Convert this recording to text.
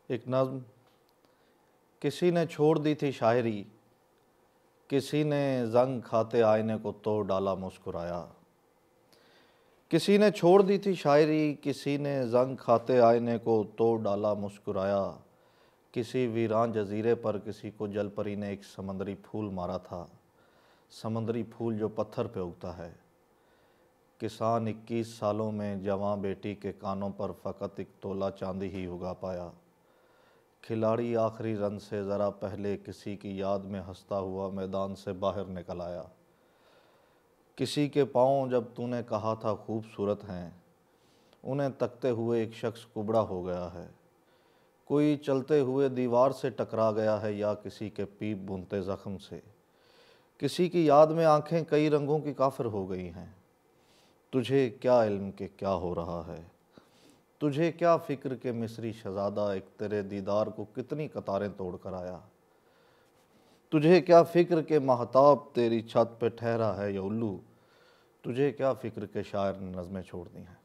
एक नज़्म। किसी ने छोड़ दी थी शायरी, किसी ने जंग खाते आईने को तोड़ डाला मुस्कुराया। किसी ने छोड़ दी थी शायरी, किसी ने जंग खाते आईने को तोड़ डाला मुस्कुराया। किसी वीरान जजीरे पर किसी को जलपरी ने एक समंदरी फूल मारा था, समंदरी फूल जो पत्थर पे उगता है। किसान 21 सालों में जवां बेटी के कानों पर फ़कत एक तोला चांदी ही उगा पाया। खिलाड़ी आखिरी रन से ज़रा पहले किसी की याद में हंसता हुआ मैदान से बाहर निकल आया। किसी के पाँव जब तूने कहा था खूबसूरत हैं, उन्हें तकते हुए एक शख्स कुबड़ा हो गया है। कोई चलते हुए दीवार से टकरा गया है या किसी के पीप बुनते ज़ख्म से। किसी की याद में आंखें कई रंगों की काफिर हो गई हैं। तुझे क्या इल्म के क्या हो रहा है, तुझे क्या फ़िक्र के मिस्री शहज़ादा एक तेरे दीदार को कितनी कतारें तोड़ कर आया। तुझे क्या फ़िक्र के महताब तेरी छत पे ठहरा है या उल्लू, तुझे क्या फ़िक्र के शायर ने नज़में छोड़ दी हैं।